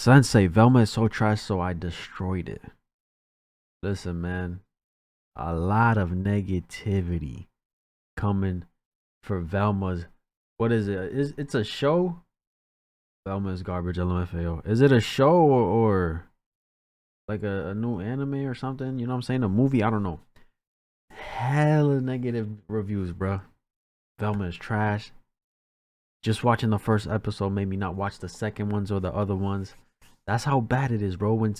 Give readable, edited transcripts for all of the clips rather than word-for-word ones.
Synsei, Velma is so trash, so I destroyed it. Listen, man, a lot of negativity coming for Velma's. What is it? It's a show? Velma is garbage, LMFAO. Is it a show or like a new anime or something? You know what I'm saying? A movie? I don't know. Hella negative reviews, bro. Velma is trash. Just watching the first episode made me not watch the second ones or the other ones. That's how bad it is, bro. When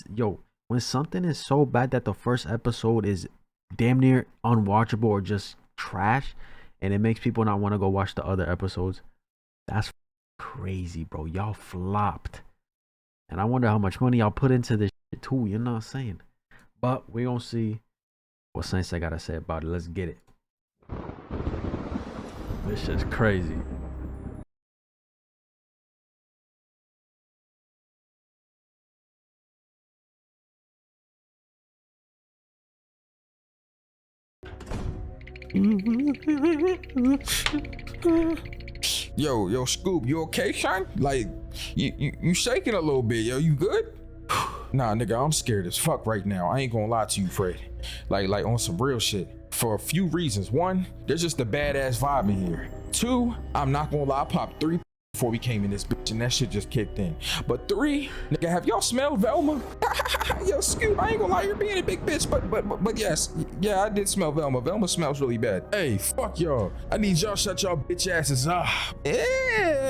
something is so bad that the first episode is damn near unwatchable or just trash, and it makes people not want to go watch the other episodes, that's crazy, bro. Y'all flopped. And I wonder how much money y'all put into this shit too, you know what I'm saying? But we gonna see what Synsei gotta say about it. Let's get it. This shit's crazy. Yo, Scoop, you okay, son? Like, you shaking a little bit, yo. You good? Nah, nigga, I'm scared as fuck right now. I ain't gonna lie to you, Fred. Like on some real shit. For a few reasons. One, there's just a badass vibe in here. Two, I'm not gonna lie, I popped 3 before we came in this bitch, and that shit just kicked in. But 3, nigga, have y'all smelled Velma? Yo, Scoop, I ain't gonna lie, you're being a big bitch, but yes, yeah, I did smell Velma. Velma smells really bad. Hey, fuck y'all. I need y'all shut y'all bitch asses up. Ew.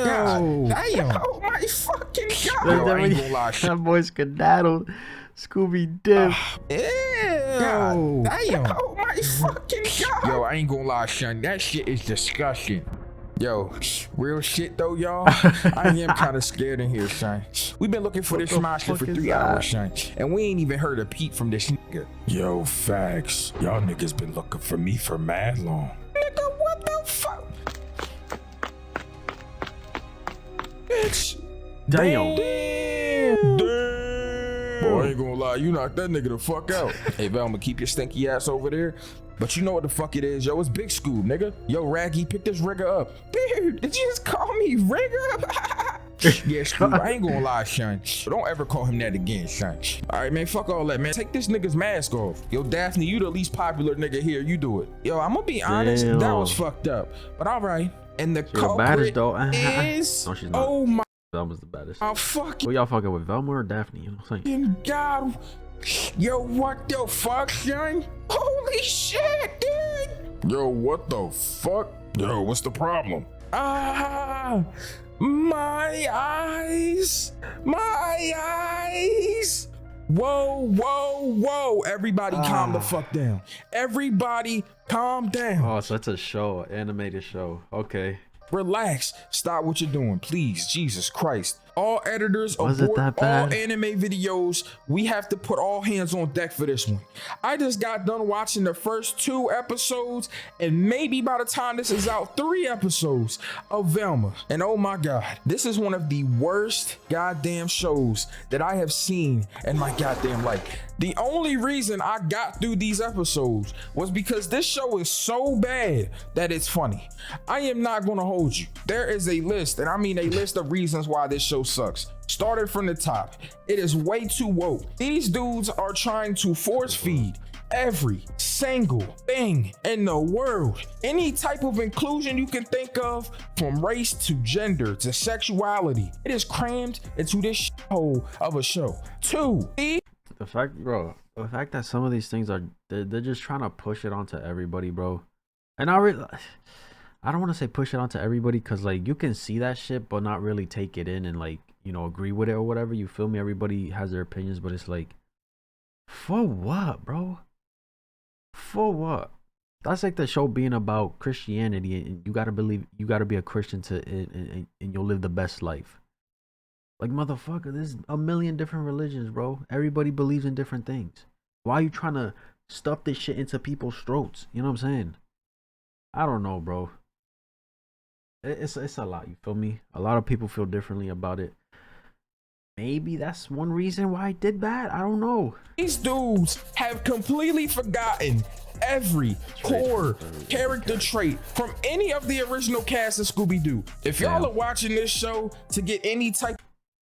God damn. Oh my fucking god. Yo, I ain't gonna lie. That boy skedaddled. Scooby Dip. Ew. God damn. Oh my fucking god. Yo, I ain't gonna lie, son. That shit is disgusting. Yo, real shit though, y'all. I am kind of scared in here, son. We've been looking for this monster for 3 hours, son, and we ain't even heard a peep from this nigga. Yo, facts. Y'all niggas been looking for me for mad long. Nigga, what the fuck? Bitch. Damn. Boy, I ain't gonna lie, you knocked that nigga the fuck out. Hey, Velma, keep your stinky ass over there. But you know what the fuck it is, yo. It's Big Scoob, nigga. Yo, Raggy, pick this rigger up. Dude, did you just call me rigger? Yeah, Scoob, I ain't gonna lie, son. Don't ever call him that again, son. All right, man, fuck all that, man. Take this nigga's mask off. Yo, Daphne, you the least popular nigga here. You do it. Yo, I'm gonna be honest, that was fucked up. But all right. And the culprit is... No, she's not. Oh my... Velma's the baddest. Oh, fuck. Who y'all fucking with, Velma or Daphne? You know what I'm saying? God. Yo, what the fuck, son? Holy shit, dude! Yo, what the fuck? Yo, what's the problem? Ah, my eyes! My eyes! Whoa. Everybody calm the fuck down. Everybody calm down. Oh, so that's a show, an animated show. Okay. Relax. Stop what you're doing, please. Jesus Christ. All editors abort all anime videos. We have to put all hands on deck for this one. I just got done watching the first 2 episodes, and maybe by the time this is out, 3 episodes of Velma. And oh my god, this is one of the worst goddamn shows that I have seen in my goddamn life. The only reason I got through these episodes was because this show is so bad that it's funny. I am not gonna hold you. There is a list, and I mean a list of reasons why this show sucks. Started from the top. It is way too woke. These dudes are trying to force feed every single thing in the world. Any type of inclusion you can think of, from race to gender to sexuality, it is crammed into this hole of a show. 2. The fact that some of these things are, they're just trying to push it onto everybody, bro. And I don't want to say push it onto everybody, because like you can see that shit but not really take it in and like, you know, agree with it or whatever. You feel me? Everybody has their opinions, but it's like, for what, bro? For what? That's like the show being about Christianity, and you gotta be a Christian and you'll live the best life. Like, motherfucker, there's a million different religions, bro. Everybody believes in different things. Why are you trying to stuff this shit into people's throats? You know what I'm saying? I don't know, bro. It's a lot, you feel me? A lot of people feel differently about it. Maybe that's one reason why I did bad. I don't know. These dudes have completely forgotten every core character trait from any of the original cast of Scooby-Doo. If y'all are watching this show to get any type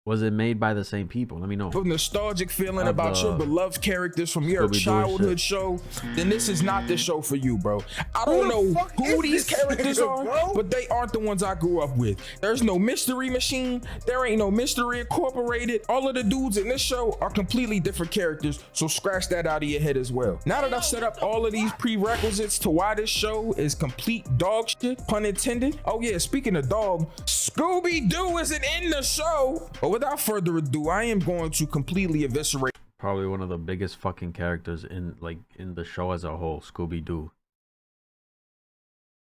Was it made by the same people? Let me know. A nostalgic feeling about your beloved characters from your childhood show, then this is not the show for you, bro. I don't know who these characters are, but they aren't the ones I grew up with. There's no Mystery Machine. There ain't no Mystery Incorporated. All of the dudes in this show are completely different characters, so scratch that out of your head as well. Now that I've set up all of these prerequisites to why this show is complete dog shit, pun intended. Oh yeah, speaking of dog, Scooby-Doo isn't in the show. But without further ado, I am going to completely eviscerate probably one of the biggest fucking characters in the show as a whole, Scooby-Doo.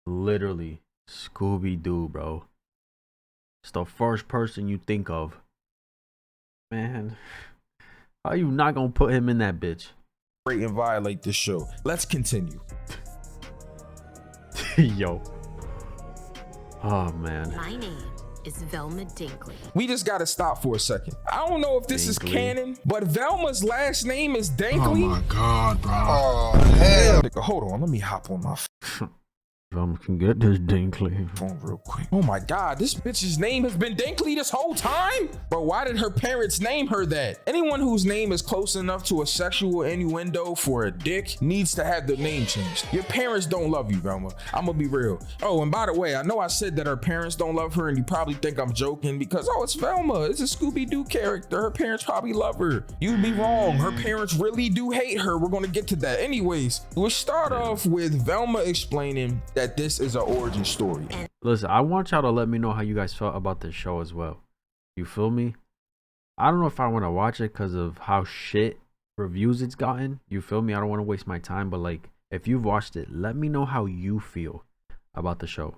Literally, Scooby-Doo, bro. It's the first person you think of. Man, how you not gonna put him in that bitch? And violate this show. Let's continue. Yo. Oh man. My name is Velma Dinkley. We just gotta stop for a second. I don't know if this is canon, but Velma's last name is Dinkley. Oh my god, bro. Oh hell. Hold on, let me hop on my Velma can get this Dinkley phone real quick. Oh my god, this bitch's name has been Dinkley this whole time? Bro, why did her parents name her that? Anyone whose name is close enough to a sexual innuendo for a dick needs to have their name changed. Your parents don't love you, Velma. I'm gonna be real. Oh, and by the way, I know I said that her parents don't love her, and you probably think I'm joking because, oh, it's Velma. It's a Scooby-Doo character. Her parents probably love her. You'd be wrong. Her parents really do hate her. We're gonna get to that. Anyways, we'll start off with Velma explaining that this is an origin story. Listen, I want y'all to let me know how you guys felt about this show as well. You feel me? I don't know if I want to watch it because of how shit reviews it's gotten. You feel me? I don't want to waste my time, but like, if you've watched it, let me know how you feel about the show.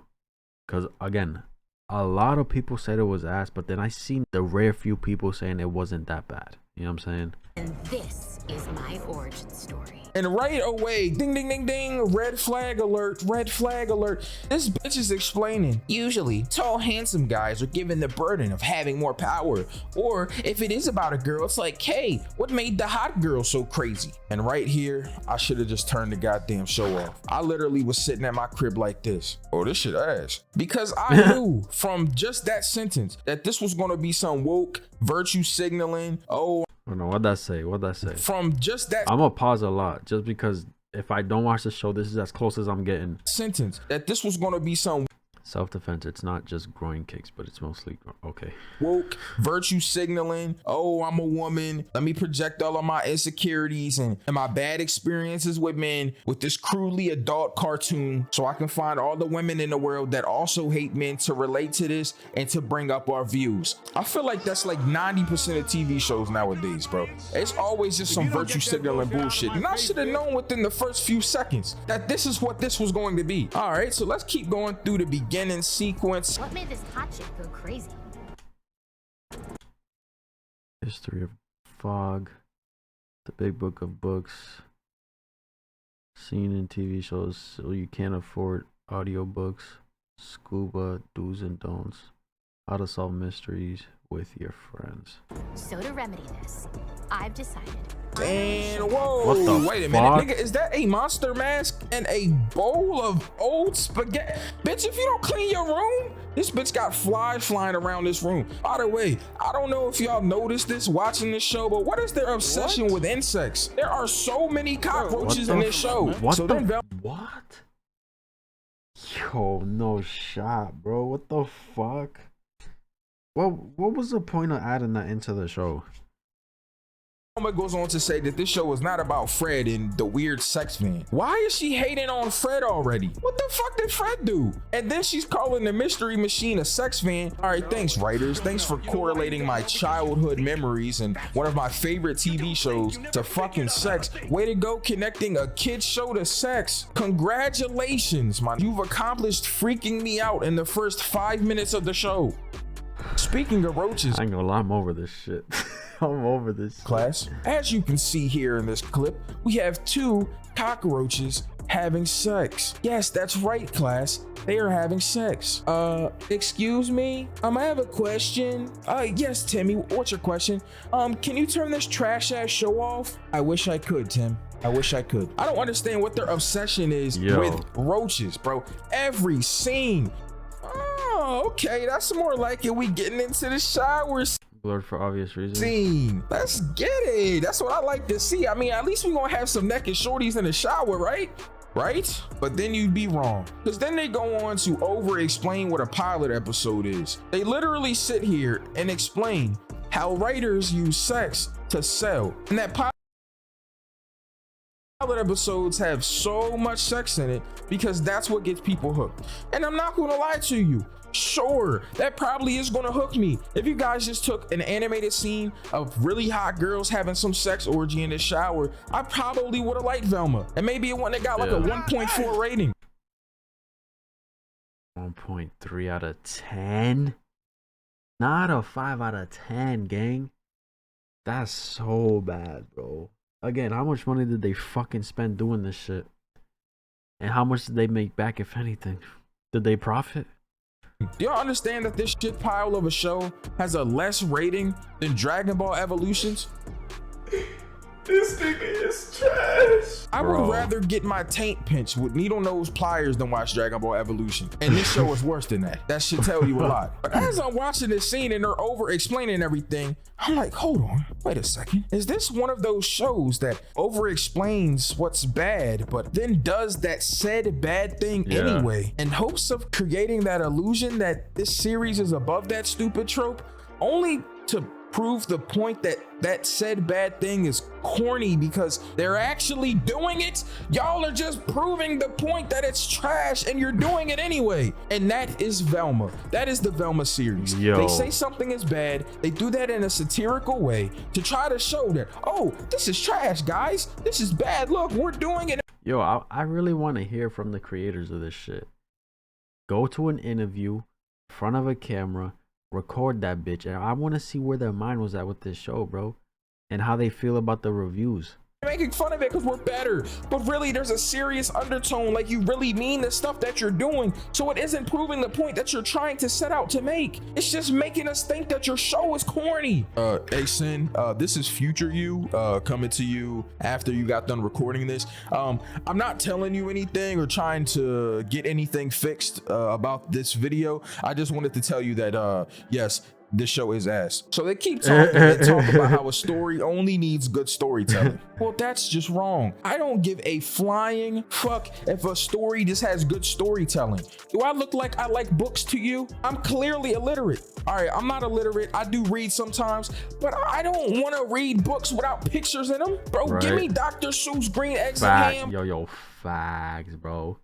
Because again, a lot of people said it was ass, but then I seen the rare few people saying it wasn't that bad. You know what I'm saying? And this is my origin story. And right away, ding, ding, ding, ding, red flag alert, red flag alert. This bitch is explaining. Usually, tall, handsome guys are given the burden of having more power. Or if it is about a girl, it's like, hey, what made the hot girl so crazy? And right here, I should have just turned the goddamn show off. I literally was sitting at my crib like this. Oh, this shit ass. Because I knew from just that sentence that this was gonna be some woke virtue signaling. Oh, no, what'd that say? What'd that say? From just that, I'm gonna pause a lot just because if I don't watch the show, this is as close as I'm getting. Sentence that this was gonna be some self-defense. It's not just groin kicks, but it's mostly okay. Woke virtue signaling. Oh, I'm a woman. Let me project all of my insecurities and my bad experiences with men with this crudely adult cartoon, so I can find all the women in the world that also hate men to relate to this and to bring up our views. I feel like that's like 90% of TV shows nowadays, bro. It's always just some virtue signaling bullshit. And I should have known within the first few seconds that this is what this was going to be. All right, so let's keep going through the beginning sequence. What made this hot chick go crazy? History of Fog, the Big Book of Books, seen in TV shows so you can't afford audiobooks, Scuba, Do's and Don'ts, How to Solve Mysteries with Your Friends. So to remedy this, I've decided. And whoa, wait a minute, nigga, is that a monster mask and a bowl of old spaghetti? Bitch, if you don't clean your room, this bitch got flies flying around this room. By the way, I don't know if y'all noticed this watching this show, but what is their obsession with insects? There are so many cockroaches in this show. What? Yo, no shot, bro. What the fuck? What was the point of adding that into the show? Velma goes on to say that this show is not about Fred and the weird sex van. Why is she hating on Fred already? What the fuck did Fred do? And then she's calling the Mystery Machine a sex van. All right, thanks writers. Thanks for correlating my childhood memories and one of my favorite TV shows to fucking sex. Way to go connecting a kid's show to sex. Congratulations, man. You've accomplished freaking me out in the first 5 minutes of the show. Speaking of roaches, I ain't gonna lie, I'm over this shit. I'm over this class. As you can see here in this clip, we have 2 cockroaches having sex. Yes, that's right, class. They are having sex. Excuse me? I have a question. Yes, Timmy, what's your question? Can you turn this trash ass show off? I wish I could, Tim. I wish I could. I don't understand what their obsession is with roaches, bro. Every scene. Oh, okay, that's more like it. We getting into the showers. Blurred for obvious reasons. Scene. Let's get it. That's what I like to see. I mean, at least we gonna have some naked shorties in the shower, right? Right? But then you'd be wrong, because then they go on to over explain what a pilot episode is. They literally sit here and explain how writers use sex to sell, and that pilot episodes have so much sex in it because that's what gets people hooked. And I'm not gonna lie to you, sure, that probably is gonna hook me. If you guys just took an animated scene of really hot girls having some sex orgy in the shower, I probably would have liked Velma, and maybe it wouldn't have got like a 1.4 rating. 1.3 out of 10, not a 5 out of 10, gang. That's so bad, bro. Again, how much money did they fucking spend doing this shit? And how much did they make back, if anything? Did they profit? Do y'all understand that this shit pile of a show has a less rating than Dragon Ball Evolutions? This nigga is trash. I would rather get my taint pinched with needle nose pliers than watch Dragon Ball Evolution. And this show is worse than that. That should tell you a lot. But as I'm watching this scene and they're over explaining everything, I'm like, hold on, wait a second. Is this one of those shows that over explains what's bad, but then does that said bad thing anyway, in hopes of creating that illusion that this series is above that stupid trope, only to prove the point that that said bad thing is corny because they're actually doing it? Y'all are just proving the point that it's trash and you're doing it anyway. And that is Velma. That is the Velma series. They say something is bad, they do that in a satirical way to try to show that, oh, this is trash, guys, this is bad, look, we're doing it. Yo, I really want to hear from the creators of this shit. Go to an interview in front of a camera, record that bitch, and I want to see where their mind was at with this show, bro, and how they feel about the reviews. Making fun of it because we're better, but really there's a serious undertone, like you really mean the stuff that you're doing, so it isn't proving the point that you're trying to set out to make. It's just making us think that your show is corny. Hey Sin, this is future you coming to you after you got done recording this. I'm not telling you anything or trying to get anything fixed about this video. I just wanted to tell you that yes, this show is ass. So they keep talking and talk about how a story only needs good storytelling. Well, that's just wrong. I don't give a flying fuck if a story just has good storytelling. Do I look like I like books to you? I'm clearly illiterate. All right, I'm not illiterate. I do read sometimes, but I don't want to read books without pictures in them. Bro, give me Dr. Seuss Green Eggs and Ham. Yo, facts, bro.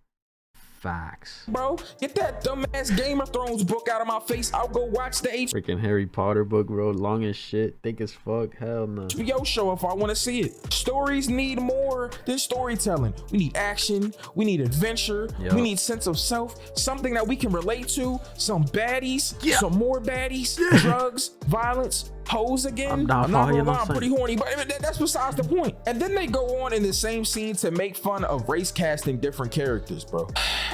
Facts. Bro, get that dumbass Game of Thrones book out of my face. I'll go watch the freaking Harry Potter book, bro. Long as shit, thick as fuck. Hell no. HBO show if I want to see it. Stories need more than storytelling. We need action. We need adventure. We need sense of self. Something that we can relate to. Some baddies. Some more baddies. Drugs. Violence. Hoes again. I'm not gonna lie, I'm pretty horny, but that's besides the point. And then they go on in the same scene to make fun of race casting different characters, bro.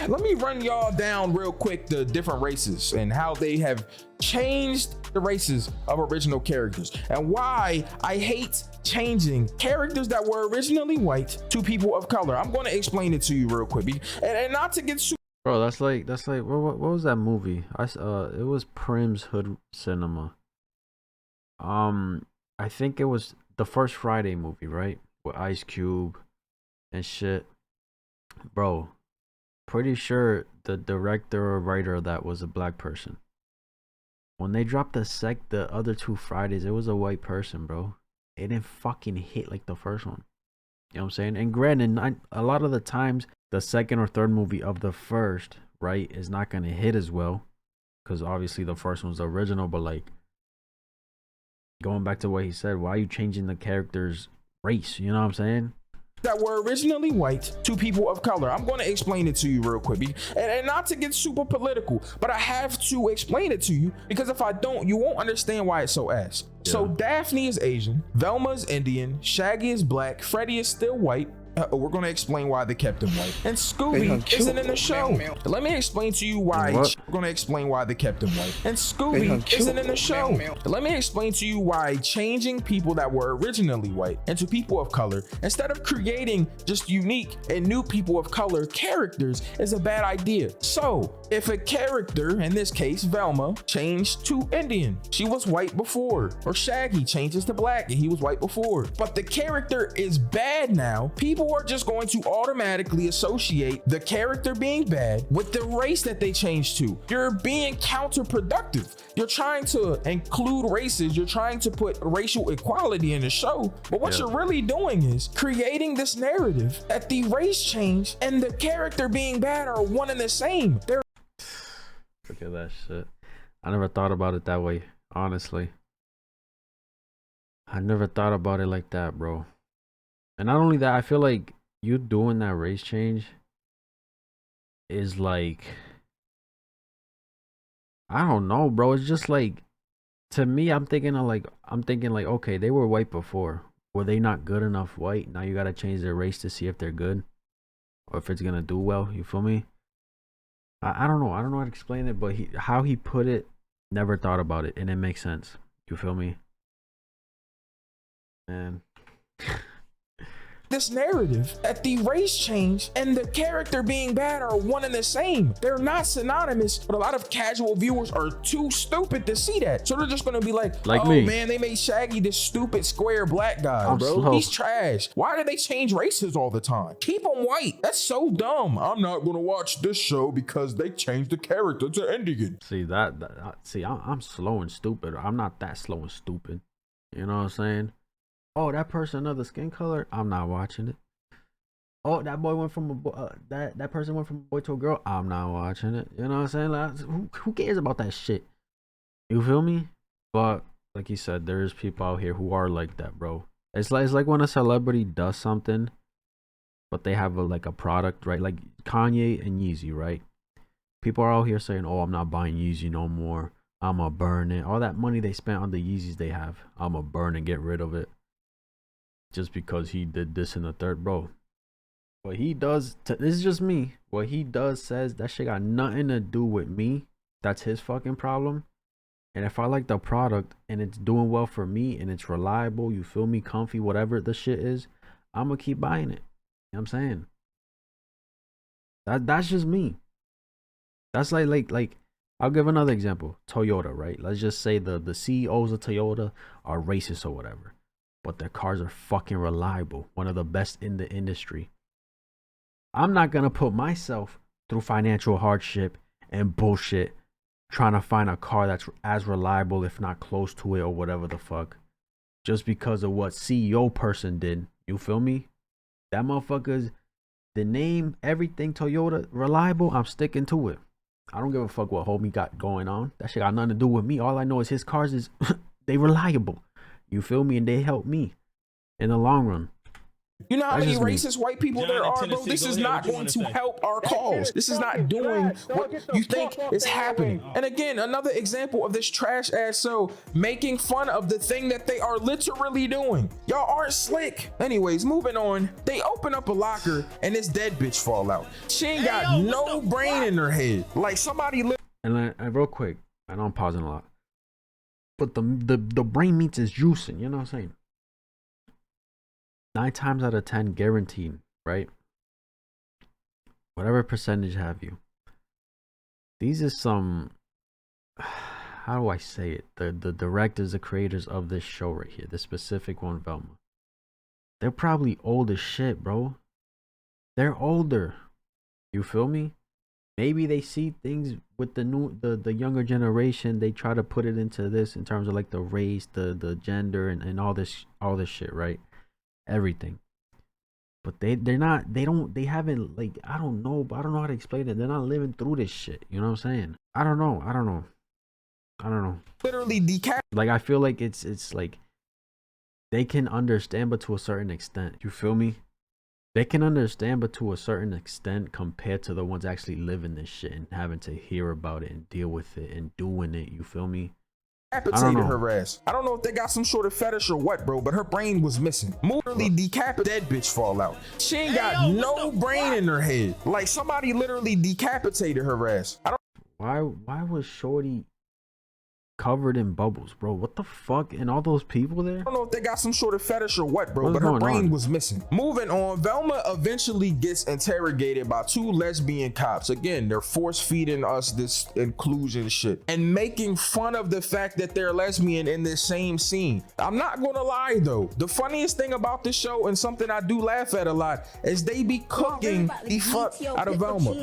Let me run y'all down real quick the different races and how they have changed the races of original characters and why I hate changing characters that were originally white to people of color. I'm going to explain it to you real quick, and not to get super. Bro, that's like what was that movie? It was Prim's Hood Cinema. I think it was the first Friday movie, right? With Ice Cube and shit. Bro, pretty sure the director or writer of that was a black person. When they dropped the other two Fridays, it was a white person, bro. It didn't fucking hit like the first one. You know what I'm saying? And granted, a lot of the times, the second or third movie of the first, right, is not gonna hit as well. Because obviously the first one's the original, but like, going back to what he said, why are you changing the character's race? You know what I'm saying? That were originally white to people of color. I'm going to explain it to you real quick, and not to get super political, but I have to explain it to you because if I don't, you won't understand why it's so ass. So Daphne is Asian, Velma is Indian, Shaggy is black, Freddy is still white, We're gonna explain why they kept him white. And Scooby isn't in the show. Let me explain to you why. We're gonna explain why they kept him white. And Scooby isn't in the show. Let me explain to you why changing people that were originally white into people of color, instead of creating just unique and new people of color characters, is a bad idea. So if a character, in this case Velma, changed to Indian, she was white before, or Shaggy changes to black and he was white before, but the character is bad now, people are just going to automatically associate the character being bad with the race that they changed to. You're being counterproductive. You're trying to include races, you're trying to put racial equality in the show, but what you're really doing is creating this narrative that the race change and the character being bad are one and the same. Look at that shit. I never thought about it that way, honestly. I never thought about it like that, bro. And not only that, I feel like you doing that race change is like, I don't know, bro. It's just like, to me, I'm thinking like, okay, they were white before. Were they not good enough white? Now you gotta change their race to see if they're good or if it's gonna do well. You feel me? I don't know. I don't know how to explain it, but how he put it, never thought about it, and it makes sense. You feel me? Man. This narrative that the race change and the character being bad are one and the same. They're not synonymous, but a lot of casual viewers are too stupid to see that. So they're just gonna be like oh me. Man, they made Shaggy this stupid square black guy, I'm bro. slow. He's trash. Why do they change races all the time? Keep him white. That's so dumb. I'm not gonna watch this show because they changed the character to Indian. See I'm slow and stupid. I'm not that slow and stupid. You know what I'm saying? Oh, that person another skin color, I'm not watching it. Oh, that boy went from a that person went from a boy to a girl, I'm not watching it. You know what I'm saying? Like, who cares about that shit? You feel me? But like you said, there's people out here who are like that, bro. It's like when a celebrity does something, but they have like a product, right? Like Kanye and Yeezy, right? People are out here saying, "Oh, I'm not buying Yeezy no more. I'ma burn it." All that money they spent on the Yeezys they have, I'ma burn and get rid of it. Just because he did this and the third, bro. What he does, this is just me. What he does says that shit got nothing to do with me. That's his fucking problem. And if I like the product and it's doing well for me and it's reliable, you feel me, comfy, whatever the shit is, I'm gonna keep buying it. You know what I'm saying? That's just me. That's like I'll give another example. Toyota, right? Let's just say the CEOs of Toyota are racist or whatever, but their cars are fucking reliable, one of the best in the industry. I'm not gonna put myself through financial hardship and bullshit trying to find a car that's as reliable, if not close to it or whatever the fuck, just because of what CEO person did. You feel me? That motherfucker's, the name, everything Toyota, reliable, I'm sticking to it. I don't give a fuck what homie got going on. That shit got nothing to do with me. All I know is his cars is they reliable. You feel me? And they help me in the long run. You know how many racist white people there are, bro? This is not going to help our cause. This is not doing what you think is happening. And again, another example of this trash ass show making fun of the thing that they are literally doing. Y'all aren't slick. Anyways, moving on. They open up a locker and this dead bitch fall out. She ain't got no brain in her head. Like somebody. And real quick, I know I'm pausing a lot, but the brain meat is juicing. You know what I'm saying? 9 times out of 10 guaranteed, right? Whatever percentage have you. These are some, how do I say it? The directors, the creators of this show right here, the specific one, Velma. They're probably old as shit, bro. They're older. You feel me? Maybe they see things with the younger generation. They try to put it into this in terms of like the race, the gender, and all this shit, right? Everything, but they haven't, like, I don't know how to explain it. They're not living through this shit. You know what I'm saying? I don't know. Literally like, I feel like it's like they can understand, but to a certain extent. You feel me? They can understand, but to a certain extent, compared to the ones actually living this shit and having to hear about it and deal with it and doing it. You feel me? decapitated her ass. I don't know if they got some sort of fetish or what, bro, but her brain was missing. Literally decapitated, dead bitch fall out. She ain't got no brain in her head. Like somebody literally decapitated her ass. I don't. Why was Shorty covered in bubbles, bro? What the fuck? And all those people there? I don't know if they got some sort of fetish or what, bro, but her brain was missing. Moving on, Velma eventually gets interrogated by 2 lesbian cops. Again, they're force feeding us this inclusion shit and making fun of the fact that they're lesbian in this same scene. I'm not gonna lie though, the funniest thing about this show, and something I do laugh at a lot, is they be cooking the fuck out of Velma.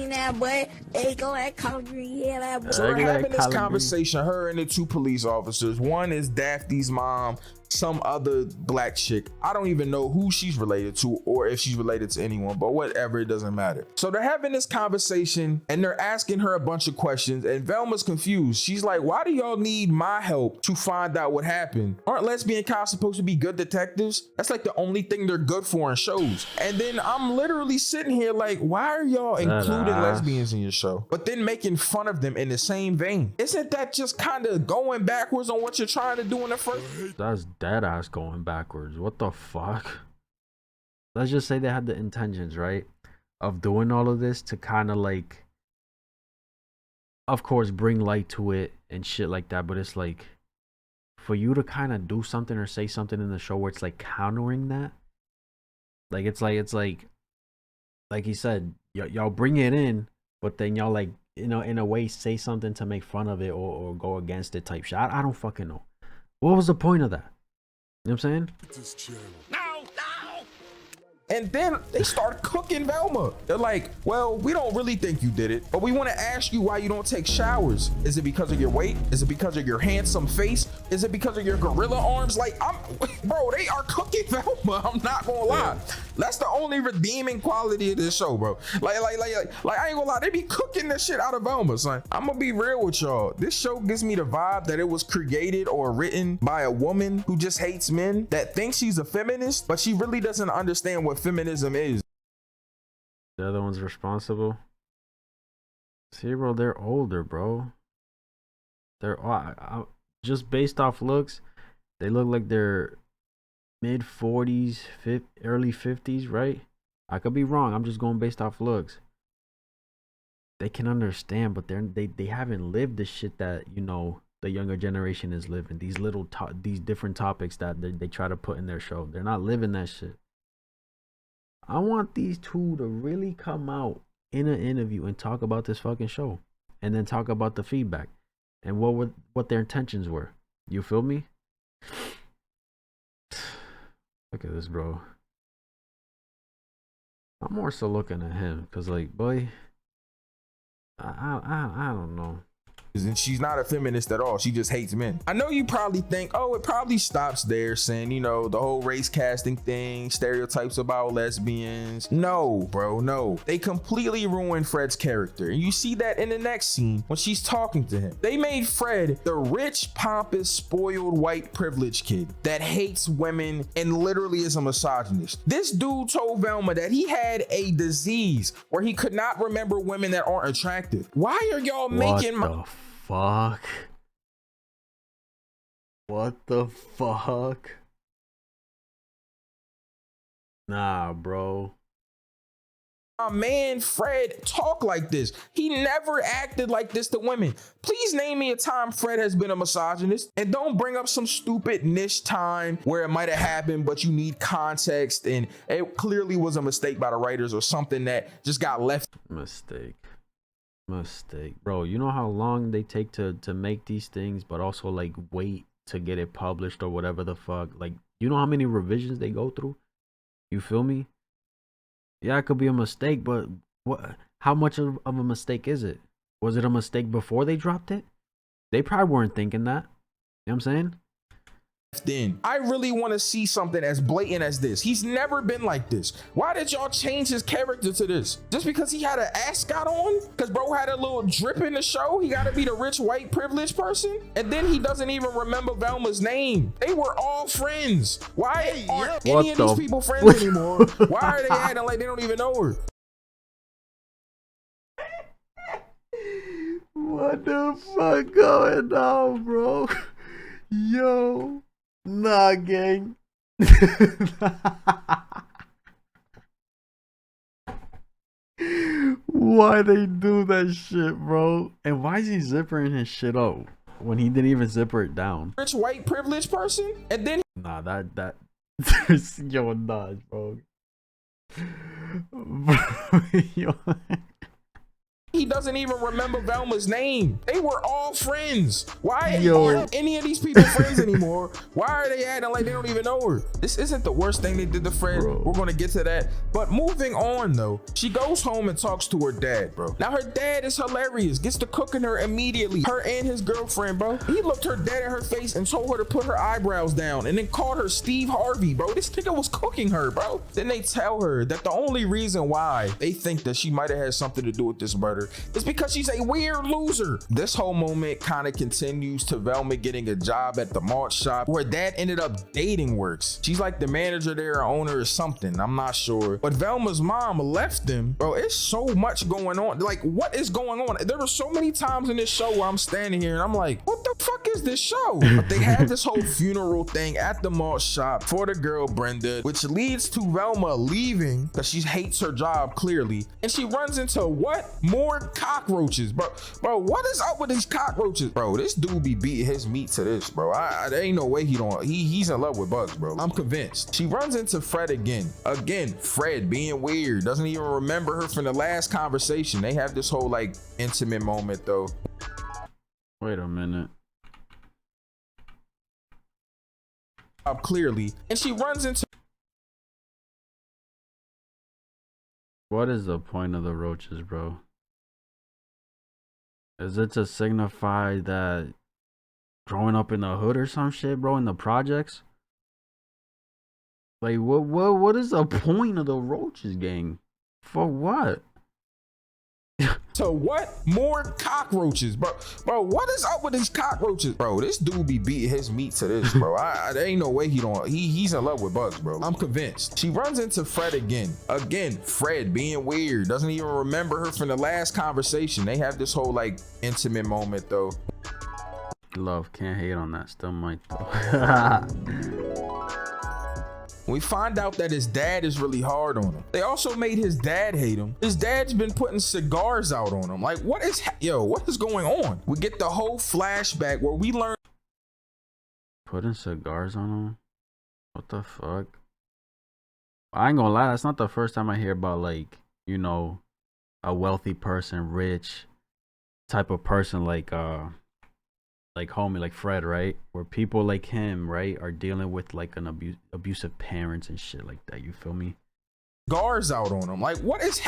So they're having this conversation, her and the 2 police officers. One is Daphne's mom, some other black chick. I don't even know who she's related to or if she's related to anyone, but whatever, it doesn't matter. So they're having this conversation and they're asking her a bunch of questions, and Velma's confused. She's like, why do y'all need my help to find out what happened? Aren't lesbian cops supposed to be good detectives? That's like the only thing they're good for in shows. And then I'm literally sitting here like, why are y'all including lesbians in your show, but then making fun of them in the same vein? Isn't that just kind of going backwards on what you're trying to do in the first? That's dead ass going backwards. What the fuck? Let's just say they had the intentions, right, of doing all of this to kind of like, of course, bring light to it and shit like that, but it's like, for you to kind of do something or say something in the show where it's like countering that, like it's like he said, y'all bring it in, but then y'all like, you know, in a way say something to make fun of it or go against it type shit. I don't fucking know. What was the point of that? You know what I'm saying? No. And then they start cooking Velma. They're like, well, we don't really think you did it, but we want to ask you why you don't take showers. Is it because of your weight? Is it because of your handsome face? Is it because of your gorilla arms? Like, bro, they are cooking Velma. I'm not gonna lie. That's the only redeeming quality of this show, bro. Like I ain't gonna lie, they be cooking this shit out of Velma, son. I'm gonna be real with y'all. This show gives me the vibe that it was created or written by a woman who just hates men, that thinks she's a feminist, but she really doesn't understand what feminism is. The other one's responsible. See, bro, they're older, bro. They're just based off looks, they look like they're mid 40s, early 50s, right? I could be wrong. I'm just going based off looks. They can understand, but they haven't lived the shit that, you know, the younger generation is living. These these different topics that they try to put in their show. They're not living that shit. I want these 2 to really come out in an interview and talk about this fucking show, and then talk about the feedback and what their intentions were. You feel me? Look at this, bro. I'm more so looking at him because, like, boy, I don't know. And she's not a feminist at all. She just hates men. I know you probably think, oh, it probably stops there, saying, you know, the whole race casting thing, stereotypes about lesbians. No, bro, no. They completely ruined Fred's character. And you see that in the next scene when she's talking to him. They made Fred the rich, pompous, spoiled, white privileged kid that hates women and literally is a misogynist. This dude told Velma that he had a disease where he could not remember women that aren't attractive. Why are y'all making fuck? What the fuck? Nah, bro. My man Fred talk like this. He never acted like this to women. Please name me a time Fred has been a misogynist, and don't bring up some stupid niche time where it might have happened, but you need context and it clearly was a mistake by the writers or something that just got left. Mistake, bro. You know how long they take to make these things, but also like wait to get it published or whatever the fuck. Like, you know how many revisions they go through? You feel me? Yeah, it could be a mistake, but how much of a mistake is it? Was it a mistake before they dropped it? They probably weren't thinking that. You know what I'm saying? Then I really want to see something as blatant as this. He's never been like this. Why did y'all change his character to this? Just because he had an ascot on? Because bro had a little drip in the show? He got to be the rich white privileged person? And then he doesn't even remember Velma's name. They were all friends. Why aren't any of these people friends anymore? Why are they acting like they don't even know her? What the fuck going on, bro? Yo, nah, gang. Why they do that shit, bro? And why is he zippering his shit up when he didn't even zipper it down? Rich white privileged person, and then Nah, that yo, nah, bro. Bro, yo. he doesn't even remember Velma's name. They were all friends. Why aren't any of these people friends anymore? Why are they acting like they don't even know her? This isn't the worst thing they did to Fred. Bro. We're gonna get to that. But moving on though, she goes home and talks to her dad, bro. Now her dad is hilarious. Gets to cooking her immediately. Her and his girlfriend, bro. He looked her dead in her face and told her to put her eyebrows down and then called her Steve Harvey, bro. This nigga was cooking her, bro. Then they tell her that the only reason why they think that she might have had something to do with this murder is because she's a weird loser. This whole moment kind of continues to Velma getting a job at the malt shop where dad ended up dating works. She's like the manager there, or owner or something, I'm not sure. But Velma's mom left him. Bro, it's so much going on. Like, what is going on? There were so many times in this show where I'm standing here and I'm like, what the fuck is this show? But they had this whole funeral thing at the malt shop for the girl Brenda, which leads to Velma leaving because she hates her job clearly. And she runs into what? More cockroaches, bro. What is up with these cockroaches? Bro, this dude be beating his meat to this, bro. There ain't no way he's in love with bugs, bro. I'm convinced. She runs into Fred again. Fred being weird, doesn't even remember her from the last conversation. They have this whole like intimate moment though. Wait a minute. Clearly, and she runs into. What is the point of the roaches, bro? Is it to signify that growing up in the hood or some shit, bro, in the projects? Like, what is the point of the roaches, gang? For what? To what? More cockroaches, bro. What is up with these cockroaches? Bro, this dude be beating his meat to this, bro. There ain't no way he's in love with bugs, bro. I'm convinced. She runs into Fred again. Fred being weird, doesn't even remember her from the last conversation. They have this whole like intimate moment though. Love, can't hate on that. Still might though. We find out that his dad is really hard on him. They also made his dad hate him. His dad's been putting cigars out on him. Like, what is going on? We get the whole flashback where we learn. Putting cigars on him? What the fuck? I ain't gonna lie, that's not the first time I hear about, like, you know, a wealthy person, rich type of person like homie, like Fred, right? Where people like him, right, are dealing with like an abusive parents and shit like that. You feel me? Guards out on him. Like, what is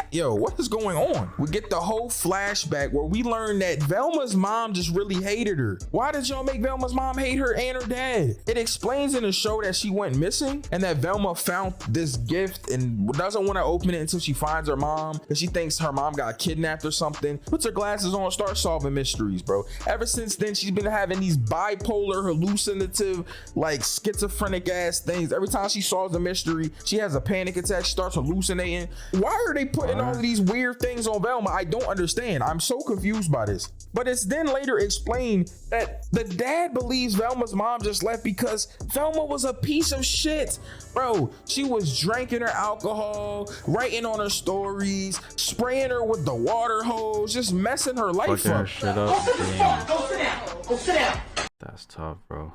going on? We get the whole flashback where we learn that Velma's mom just really hated her. Why did y'all make Velma's mom hate her and her dad? It explains in the show that she went missing and that Velma found this gift and doesn't want to open it until she finds her mom because she thinks her mom got kidnapped or something. Puts her glasses on, starts solving mysteries, bro. Ever since then, she's been having these bipolar, hallucinative, like schizophrenic ass things. Every time she solves a mystery, she has a panic attack. She starts hallucinating. Why are they putting all of these weird things on Velma? I don't understand. I'm so confused by this. But it's then later explained that the dad believes Velma's mom just left because Velma was a piece of shit. Bro, she was drinking her alcohol, writing on her stories, spraying her with the water hose, just messing her life fucking up. Her shit up. Damn. Go sit down. Go sit down. That's tough, bro.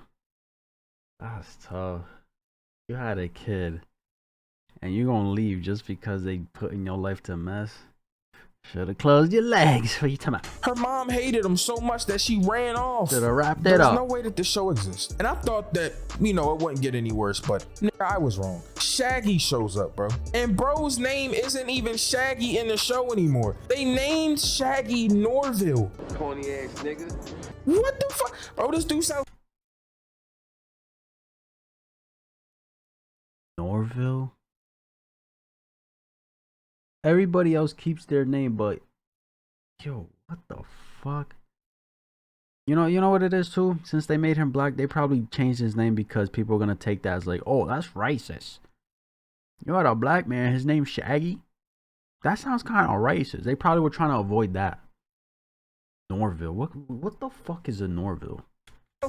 That's tough. You had a kid and you gonna leave just because they put in your life to mess? Should have closed your legs for you time out. Her mom hated him so much that she ran off. Should have wrapped it There's up. no way that the show exists. And I thought that, you know, it wouldn't get any worse, but I was wrong. Shaggy shows up, bro. And bro's name isn't even Shaggy in the show anymore. They named Shaggy Norville. Corny ass nigga. What the fuck? Bro, this dude sounds... Norville? Everybody else keeps their name, but yo, what the fuck? You know what it is too? Since they made him black, they probably changed his name because people are gonna take that as like, oh, that's racist. You got a black man, his name's Shaggy? That sounds kind of racist. They probably were trying to avoid that. Norville. What the fuck is a Norville?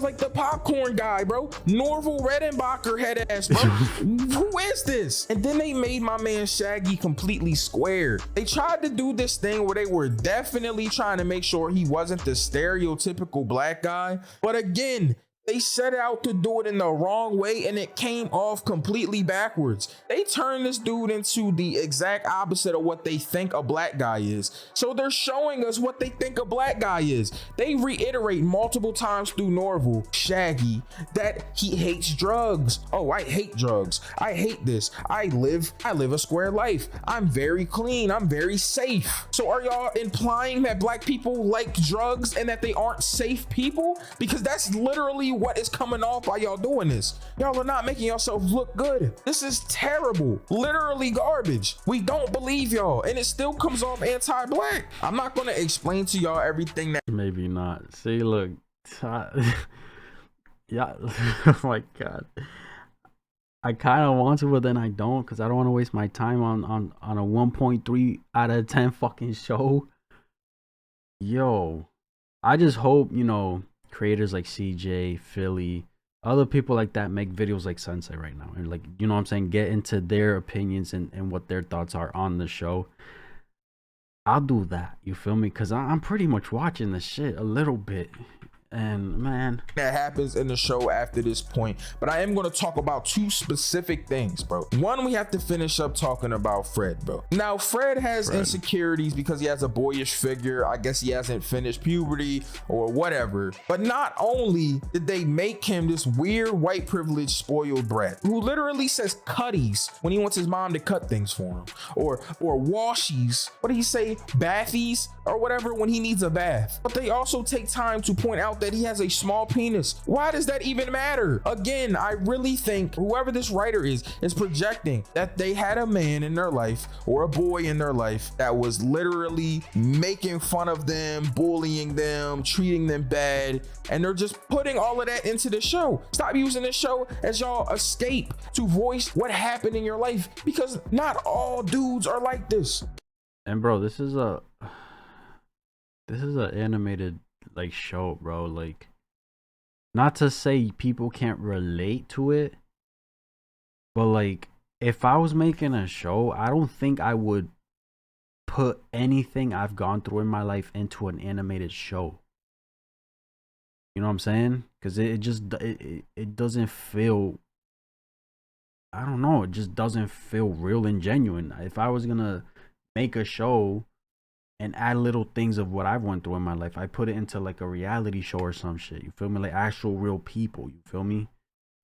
like the popcorn guy, bro. Norval Redenbacher head ass, bro. Who is this? And then they made my man Shaggy completely square. They tried to do this thing where they were definitely trying to make sure he wasn't the stereotypical black guy. But again, they set out to do it in the wrong way and it came off completely backwards. They turned this dude into the exact opposite of what they think a black guy is. So they're showing us what they think a black guy is. They reiterate multiple times through Norval, Shaggy, that he hates drugs. Oh, I hate drugs. I hate this. I live a square life. I'm very clean. I'm very safe. So are y'all implying that black people like drugs and that they aren't safe people? Because that's literally what is coming off by y'all doing this. Y'all are not making yourselves look good. This is terrible, literally garbage. We don't believe y'all and it still comes off anti-black. I'm not going to explain to y'all everything that maybe not. See, look, yeah. Oh my god, I kind of want to, but then I don't, because I don't want to waste my time on a 1.3 out of 10 fucking show. Yo, I just hope, you know, creators like CJ, Philly, other people like that make videos like Synsei right now, and like, you know what I'm saying, get into their opinions and what their thoughts are on the show. I'll do that, you feel me? Because I'm pretty much watching the shit a little bit. And man, that happens in the show after this point, but I am going to talk about two specific things, bro. One, we have to finish up talking about Fred, bro. Now Fred has insecurities because he has a boyish figure. I guess he hasn't finished puberty or whatever. But not only did they make him this weird white privileged spoiled brat who literally says cutties when he wants his mom to cut things for him, or washies, what do you say, bathies or whatever, when he needs a bath. But they also take time to point out that he has a small penis. Why does that even matter? Again, I really think whoever this writer is projecting that they had a man in their life or a boy in their life that was literally making fun of them, bullying them, treating them bad, and they're just putting all of that into the show. Stop using this show as y'all escape to voice what happened in your life, because not all dudes are like this. And bro, this is an animated like show, bro. Like, not to say people can't relate to it, but like, if I was making a show, I don't think I would put anything I've gone through in my life into an animated show. You know what I'm saying? Because it doesn't feel, I don't know, it just doesn't feel real and genuine. If I was gonna make a show and add little things of what I've went through in my life, I put it into like a reality show or some shit. You feel me? Like actual real people. You feel me?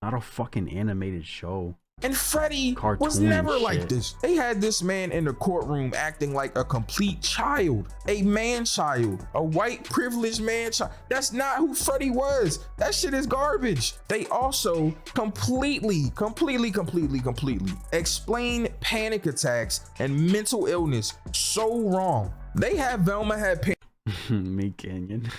Not a fucking animated show. And Freddy was never like this. They had this man in the courtroom acting like a complete child, a man child, a white privileged man child. That's not who Freddy was. That shit is garbage. They also completely explain panic attacks and mental illness so wrong. They have Velma had Me Canyon.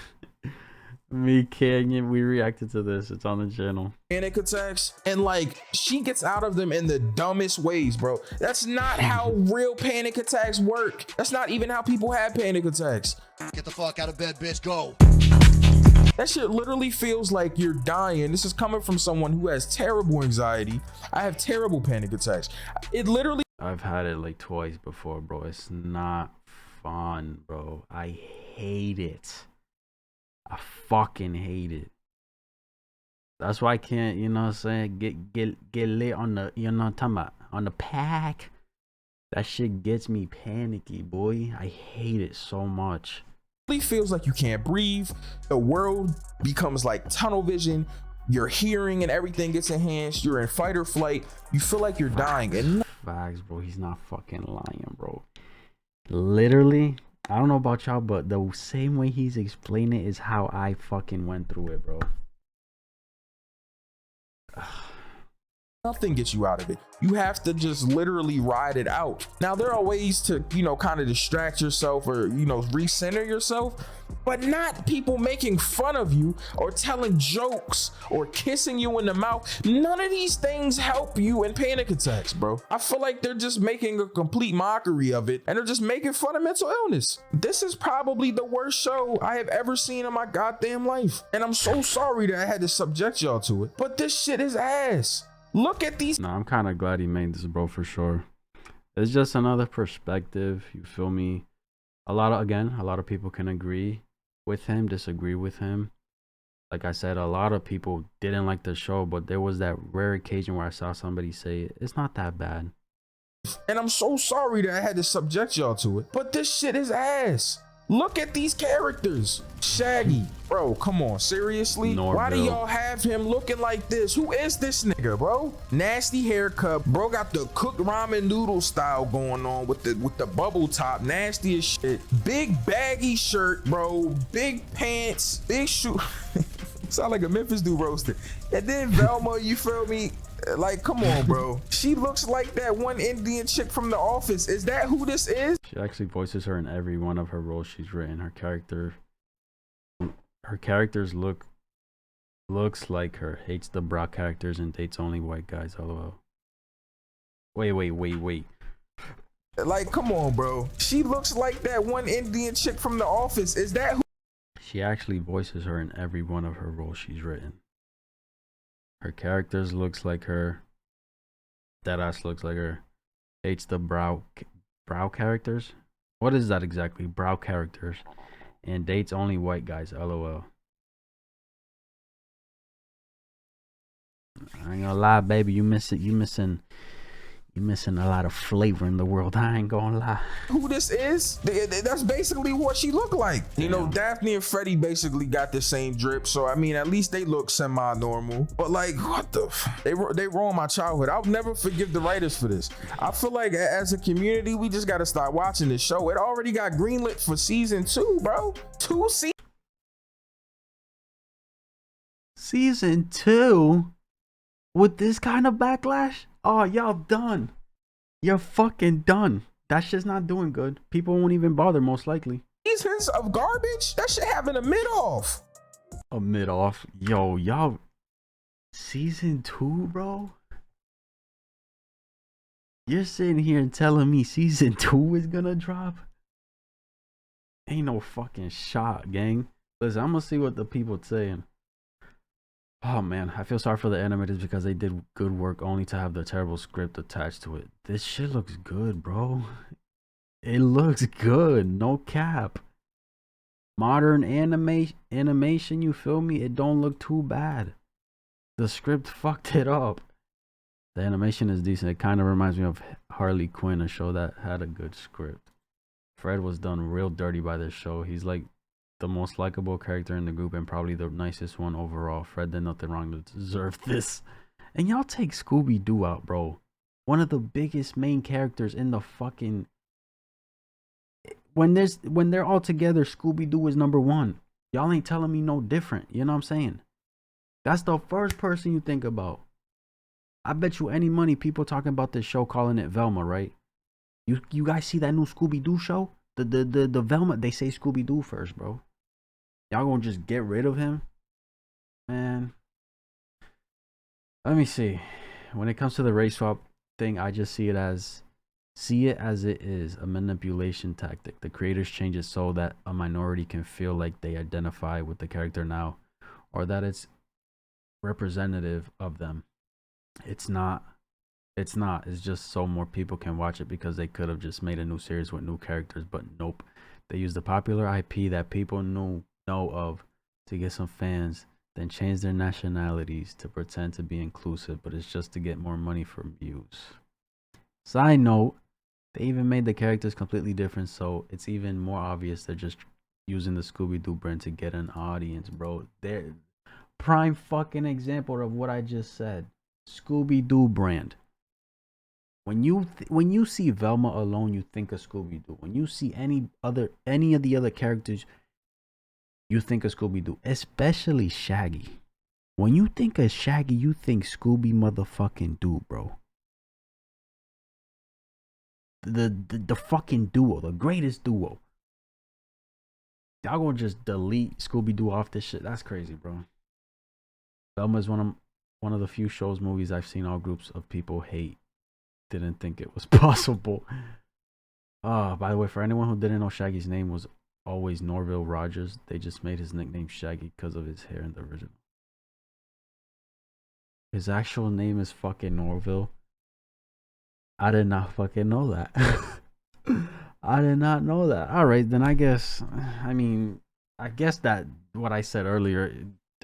Me Canyon, we reacted to this. It's on the channel. Panic attacks, and like she gets out of them in the dumbest ways, bro. That's not how real panic attacks work. That's not even how people have panic attacks. Get the fuck out of bed, bitch. Go. That shit literally feels like you're dying. This is coming from someone who has terrible anxiety. I have terrible panic attacks. It literally, I've had it like twice before, bro. It's not fun, bro. I hate it. I fucking hate it. That's why I can't, you know what I'm saying, get lit on the, you know what I'm talking about, on the pack. That shit gets me panicky, boy. I hate it so much. It feels like you can't breathe. The world becomes like tunnel vision. Your hearing and everything gets enhanced. You're in fight or flight. You feel like you're dying. And facts, bro. He's not fucking lying, bro. Literally, I don't know about y'all, but the same way he's explaining it is how I fucking went through it, bro. Nothing gets you out of it. You have to just literally ride it out. Now, there are ways to, kind of distract yourself or, recenter yourself, but not people making fun of you or telling jokes or kissing you in the mouth. None of these things help you in panic attacks, bro. I feel like they're just making a complete mockery of it and they're just making fun of mental illness. This is probably the worst show I have ever seen in my goddamn life. And I'm so sorry that I had to subject y'all to it, but this shit is ass. Look at these. Nah, I'm kind of glad he made this, bro, for sure. It's just another perspective. You feel me? A lot of people can agree with him, disagree with him. Like I said, a lot of people didn't like the show, but there was that rare occasion where I saw somebody say it's not that bad. And I'm so sorry that I had to subject y'all to it, but this shit is ass. Look at these characters. Shaggy, bro, come on, seriously? Norville. Why do y'all have him looking like this? Who is this nigga, bro? Nasty haircut, bro, got the cooked ramen noodle style going on with the bubble top, nasty as shit. Big baggy shirt, bro, big pants, big shoe. Sound like a Memphis dude roasted. And then Velma, you feel me? Like, come on, bro. She looks like that one Indian chick from The Office. Is that who this is? She actually voices her in every one of her roles she's written. Her characters looks like her. Hates the brown characters and dates only white guys. LOL. Wait. Like, come on, bro. She looks like that one Indian chick from The Office. Is that who? She actually voices her in every one of her roles she's written. Her characters looks like her. Deadass looks like her. Hates the brow characters. What is that exactly? Brow characters. And dates only white guys. LOL. I ain't gonna lie, baby. You missing a lot of flavor in the world. I ain't gonna lie. Who this is? That's basically what she looked like. You know, Daphne and Freddie basically got the same drip. So, I mean, at least they look semi-normal. But like, what the? They ruined my childhood. I'll never forgive the writers for this. I feel like as a community, we just gotta start watching this show. It already got greenlit for season 2, bro. 2 seasons. Season 2? With this kind of backlash? Oh, y'all done. You're fucking done. That shit's not doing good. People won't even bother, most likely. Seasons of garbage? That shit having a mid-off. A mid-off? Yo, y'all. Season 2, bro? You're sitting here and telling me season 2 is gonna drop? Ain't no fucking shot, gang. Listen, I'm gonna see what the people saying. Oh man, I feel sorry for the animators because they did good work only to have the terrible script attached to it. This shit looks good, bro. It looks good, no cap. Modern animation, you feel me? It don't look too bad. The script fucked it up. The animation is decent. It kind of reminds me of Harley Quinn, a show that had a good script. Fred was done real dirty by this show. He's like the most likable character in the group and probably the nicest one overall. Fred did nothing wrong to deserve this. And y'all take Scooby-Doo out, bro. One of the biggest main characters in the fucking... When they're all together, Scooby-Doo is number 1. Y'all ain't telling me no different. You know what I'm saying? That's the first person you think about. I bet you any money people talking about this show calling it Velma, right? You guys see that new Scooby-Doo show? The Velma, they say Scooby-Doo first, bro. Y'all gonna just get rid of him? Man. Let me see. When it comes to the race swap thing, I just see it as it is, a manipulation tactic. The creators change it so that a minority can feel like they identify with the character now, or that it's representative of them. It's not. It's just so more people can watch it because they could have just made a new series with new characters, but nope. They used the popular IP that people know of to get some fans, then change their nationalities to pretend to be inclusive, but it's just to get more money for views. Side note, they even made the characters completely different, so it's even more obvious they're just using the Scooby-Doo brand to get an audience, bro. They're prime fucking example of what I just said. Scooby-Doo brand. When you see Velma alone, you think of Scooby-Doo. When you see any of the other characters, you think of Scooby-Doo, especially Shaggy. When you think of Shaggy, you think Scooby motherfucking Doo, bro. The fucking duo, the greatest duo. Y'all gonna just delete Scooby Doo off this shit? That's crazy, bro. Velma is one of the few shows, movies I've seen all groups of people hate. Didn't think it was possible. By the way, for anyone who didn't know, Shaggy's name was always Norville Rogers. They just made his nickname Shaggy because of his hair in the original. His actual name is fucking Norville. I did not fucking know that. I did not know that. All right, then I guess that what I said earlier,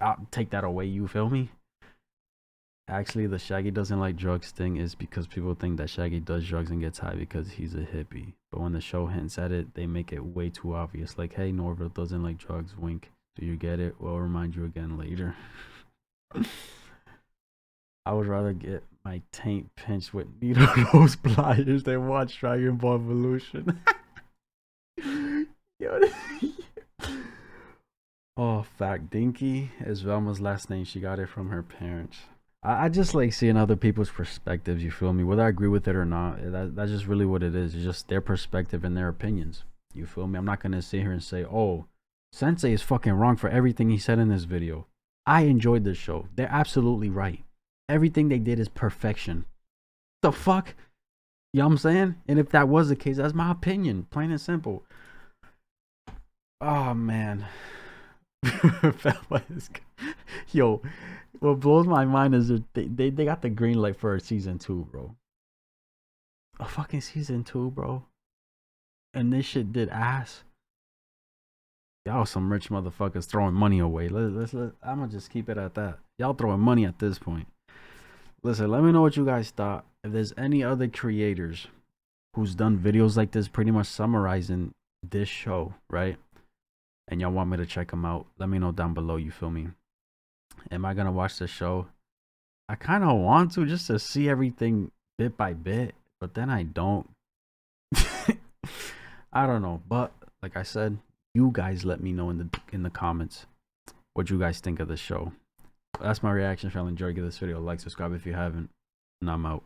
I'll take that away, you feel me? Actually, the Shaggy doesn't like drugs thing is because people think that Shaggy does drugs and gets high because he's a hippie. But when the show hints at it, they make it way too obvious. Like, hey, Norville doesn't like drugs, wink. Do you get it? We'll remind you again later. I would rather get my taint pinched with needle nose pliers than watch Dragon Ball Evolution. Oh, fact, Dinky is Velma's last name. She got it from her parents. I just like seeing other people's perspectives, you feel me? Whether I agree with it or not, that's just really what it is. It's just their perspective and their opinions. You feel me? I'm not going to sit here and say, oh, Synsei is fucking wrong for everything he said in this video. I enjoyed this show. They're absolutely right. Everything they did is perfection. The fuck? You know what I'm saying? And if that was the case, that's my opinion. Plain and simple. Oh, man. Yo, what blows my mind is they got the green light for a season 2, bro. A fucking season 2, bro. And this shit did ass. Y'all some rich motherfuckers throwing money away. I'm gonna just keep it at that. Y'all throwing money at this point. Listen, let me know what you guys thought. If there's any other creators who's done videos like this, pretty much summarizing this show, right? And y'all want me to check them out, let me know down below, you feel me? Am I gonna watch the show? I kind of want to, just to see everything bit by bit, but then I don't. I don't know, but like I said, you guys let me know in the comments what you guys think of the show. That's my reaction. If y'all enjoyed, give this video a like, subscribe if you haven't, and I'm out.